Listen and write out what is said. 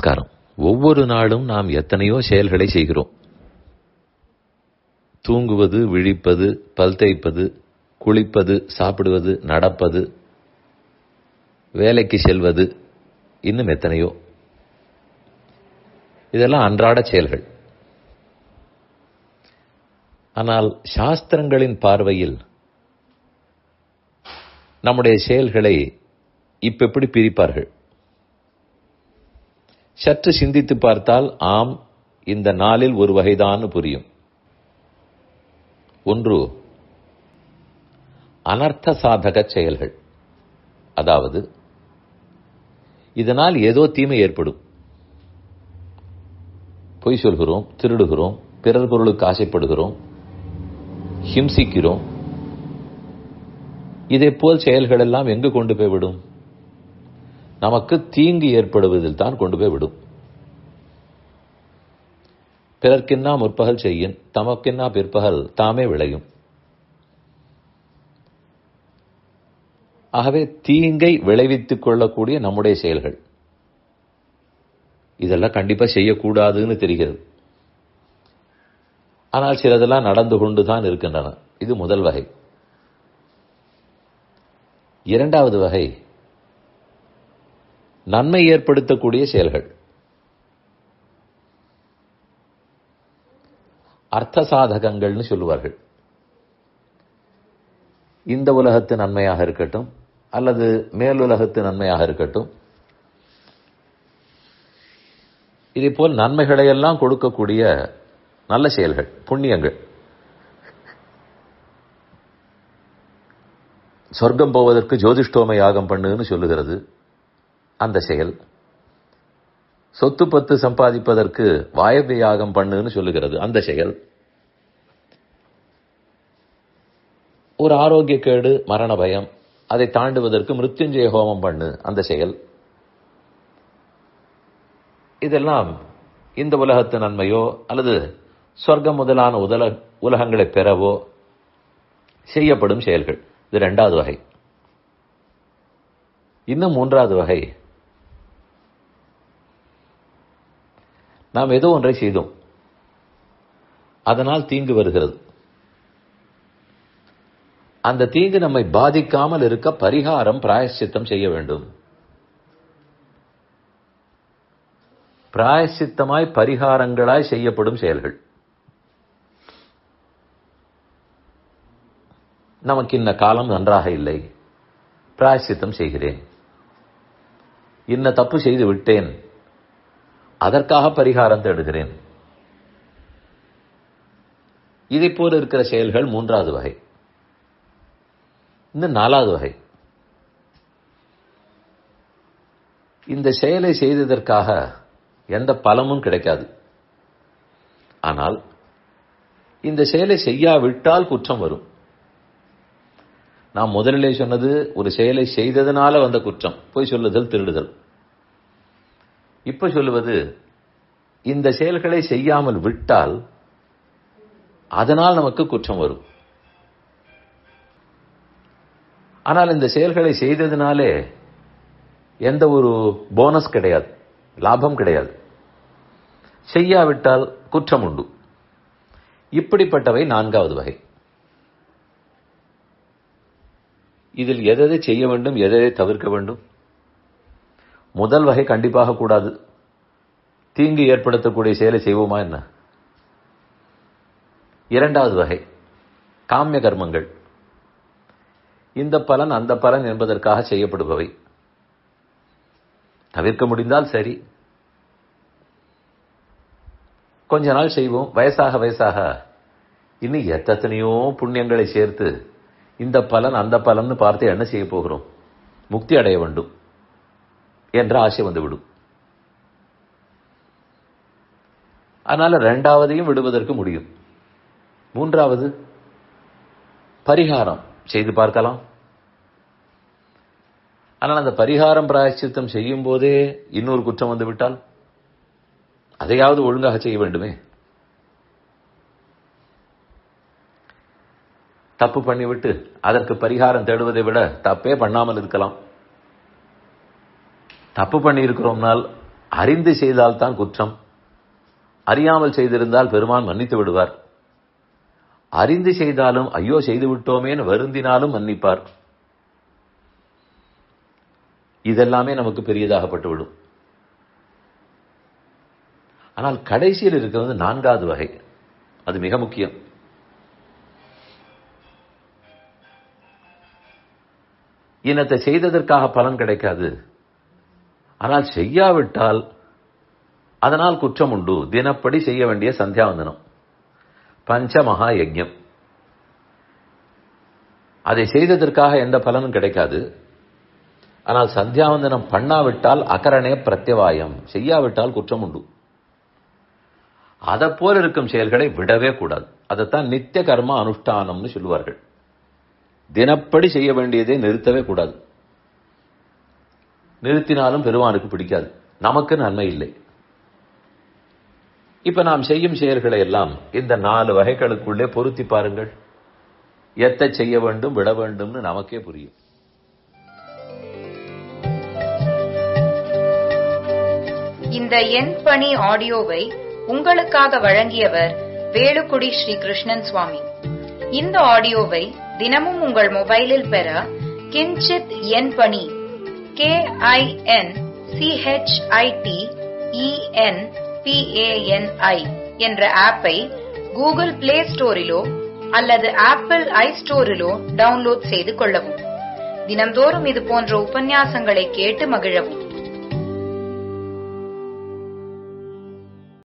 நமஸ்காரம். ஒவ்வொரு நாளும் நாம் எத்தனையோ செயல்களை செய்கிறோம். தூங்குவது, விழிப்பது, பல் தேய்ப்பது, குளிப்பது, சாப்பிடுவது, நடப்பது, வேலைக்கு செல்வது, இன்னும் எத்தனையோ. இதெல்லாம் அன்றாட செயல்கள். ஆனால் சாஸ்திரங்களின் பார்வையில் நம்முடைய செயல்களை இப்ப எப்படி பிரிப்பார்கள்? சற்று சிந்தித்து பார்த்தால் ஆம், இந்த நாளில் ஒரு வகைதான் புரியும். ஒன்று, அனர்த்த சாதக செயல்கள். அதாவது இதனால் ஏதோ தீமை ஏற்படும். பொய் சொல்கிறோம், திருடுகிறோம், பிறர் பொருளுக்கு ஆசைப்படுகிறோம், ஹிம்சிக்கிறோம். இதே போல் செயல்கள் எல்லாம் எங்கு கொண்டு போய்விடும்? நமக்கு தீங்கு ஏற்படுவதில் தான் கொண்டு போய் விடும். பிறர்க்கின்னா முற்பகல் செய்யின், தமக்கின்னா பிற்பகல் தாமே விளையும். ஆகவே தீங்கை விளைவித்துக் கொள்ளக்கூடிய நம்முடைய செயல்கள் இதெல்லாம் கண்டிப்பா செய்யக்கூடாதுன்னு தெரிகிறது. ஆனால் சிலதெல்லாம் நடந்து கொண்டுதான் இருக்கின்றன. இது முதல் வகை. இரண்டாவது வகை, நன்மை ஏற்படுத்தக்கூடிய செயல்கள். அர்த்த சாதகங்கள்னு சொல்லுவார்கள். இந்த உலகத்து நன்மையாக இருக்கட்டும் அல்லது மேலுலகத்து நன்மையாக இருக்கட்டும், இதே போல் நன்மைகளை எல்லாம் கொடுக்கக்கூடிய நல்ல செயல்கள், புண்ணியங்கள். சொர்க்கம் போவதற்கு ஜோதிஷ்டோம யாகம் பண்ணுன்னு சொல்லுகிறது அந்த செயல். சொத்து பத்து சம்பாதிப்பதற்கு வாயவ்ய யாகம் பண்ணுன்னு சொல்லுகிறது அந்த செயல். ஒரு ஆரோக்கிய கேடு, மரண பயம், அதை தாண்டுவதற்கு மிருத்யுஞ்சய ஹோமம் பண்ணு அந்த செயல். இதெல்லாம் இந்த உலகத்து நன்மையோ அல்லது சொர்க்கம் முதலான உலகங்களை பெறவோ செய்யப்படும் செயல்கள். இது இரண்டாவது வகை. இன்னும் மூன்றாவது வகை, நாம் ஏதோ ஒன்றை செய்தோம், அதனால் தீங்கு வருகிறது. அந்த தீங்கு நம்மை பாதிக்காமல் இருக்க பரிகாரம், பிராயஷ்சித்தம் செய்ய வேண்டும். பிராயஷ்சித்தமாய் பரிகாரங்களாய் செய்யப்படும் செயல்கள். நமக்கு இன்ன காலம் நன்றாக இல்லை, பிராயஷ்சித்தம் செய்கிறேன். இன்ன தப்பு செய்து விட்டேன், அதற்காக பரிகாரம் தேடுகிறேன். இதை போல இருக்கிற செயல்கள் மூன்றாவது வகை. இன்னும் நாலாவது வகை, இந்த செயலை செய்ததற்காக எந்த பலமும் கிடைக்காது. ஆனால் இந்த செயலை செய்யாவிட்டால் குற்றம் வரும். நாம் முதலிலே சொன்னது ஒரு செயலை செய்ததனால வந்த குற்றம், பொய் சொல்லுதல், திருடுதல். இப்ப சொல்லுவது, இந்த செயல்களை செய்யாமல் விட்டால் அதனால் நமக்கு குற்றம் வரும். ஆனால் இந்த செயல்களை செய்ததினாலே எந்த ஒரு போனஸ் கிடையாது, லாபம் கிடையாது. செய்யாவிட்டால் குற்றம் உண்டு. இப்படிப்பட்டவை நான்காவது வகை. இதில் எதை செய்ய வேண்டும், எதை தவிர்க்க வேண்டும்? முதல் வகை கண்டிப்பாக கூடாது. தீங்கு ஏற்படுத்தக்கூடிய செயலை செய்வோமா என்ன? இரண்டாவது வகை, காமிய கர்மங்கள். இந்த பலன் அந்த பலன் என்பதற்காக செய்யப்படுபவை. தவிர்க்க முடிந்தால் சரி, கொஞ்ச நாள் செய்வோம். வயசாக வயசாக இன்னும் எத்தனையோ புண்ணியங்களை சேர்த்து இந்த பலன் அந்த பலன் பார்த்து என்ன செய்ய போகிறோம்? முக்தி அடைய வேண்டும் என்ற ஆசை வந்துவிடும். அதனால இரண்டாவதையும் விடுவதற்கு முடியும். மூன்றாவது, பரிகாரம் செய்து பார்க்கலாம். ஆனால் அந்த பரிகாரம், பிராயச்சித்தம் செய்யும் போதே இன்னொரு குற்றம் வந்து விட்டால் அதையாவது ஒழுங்காக செய்ய வேண்டுமே. தப்பு பண்ணிவிட்டு அதற்கு பரிகாரம் தேடுவதை விட தப்பே பண்ணாமல் இருக்கலாம். தப்பு பண்ணி இருக்கிறோம்னால் அறிந்து செய்தால்தான் குற்றம். அறியாமல் செய்திருந்தால் பெருமான் மன்னித்து விடுவார். அறிந்து செய்தாலும் ஐயோ செய்து விட்டோமேன்னு வருந்தினாலும் மன்னிப்பார். இதெல்லாமே நமக்கு பெரியதாகப்பட்டுவிடும். ஆனால் கடைசியில் இருக்கிறது 4வது வகை. அது மிக முக்கியம். இனத்தை செய்ததற்காக பலன் கிடைக்காது. ஆனால் செய்யாவிட்டால் அதனால் குற்றம் உண்டு. தினப்படி செய்ய வேண்டிய சந்தியாவந்தனம், பஞ்சமகா யஜ்ஞம். அதை செய்ததற்காக எந்த பலனும் கிடைக்காது. ஆனால் சந்தியாவந்தனம் பண்ணாவிட்டால் அகரணே பிரத்யவாயம், செய்யாவிட்டால் குற்றம் உண்டு. அதை போல இருக்கும் செயல்களை விடவே கூடாது. அதைத்தான் நித்திய கர்ம அனுஷ்டானம்னு சொல்லுவார்கள். தினப்படி செய்ய வேண்டியதை நிறுத்தவே கூடாது. நிறுத்தினாலும் பெருமானுக்கு பிடிக்காது, நமக்கு நன்மை இல்லை. இப்ப நாம் செய்யும் செயல்களை எல்லாம் இந்த 4 வகைகளுக்குள்ளே பொருத்தி பாருங்கள். எத்தை செய்ய வேண்டும் விட வேண்டும்னு நமக்கே புரியும். இந்த என் பணி ஆடியோவை உங்களுக்காக வழங்கியவர் வேலுக்குடி ஸ்ரீ கிருஷ்ணன் சுவாமி. இந்த ஆடியோவை தினமும் உங்கள் மொபைலில் பெற கிஞ்சித் என் பணி KINCHITENPANI என்ற ஆப்பை கூகுள் பிளே ஸ்டோரிலோ அல்லது ஆப்பிள் ஐஸ்டோரிலோ டவுன்லோட் செய்து கொள்ளவும். தினம்தோறும் இது போன்ற உபன்யாசங்களை கேட்டு மகிழவும்.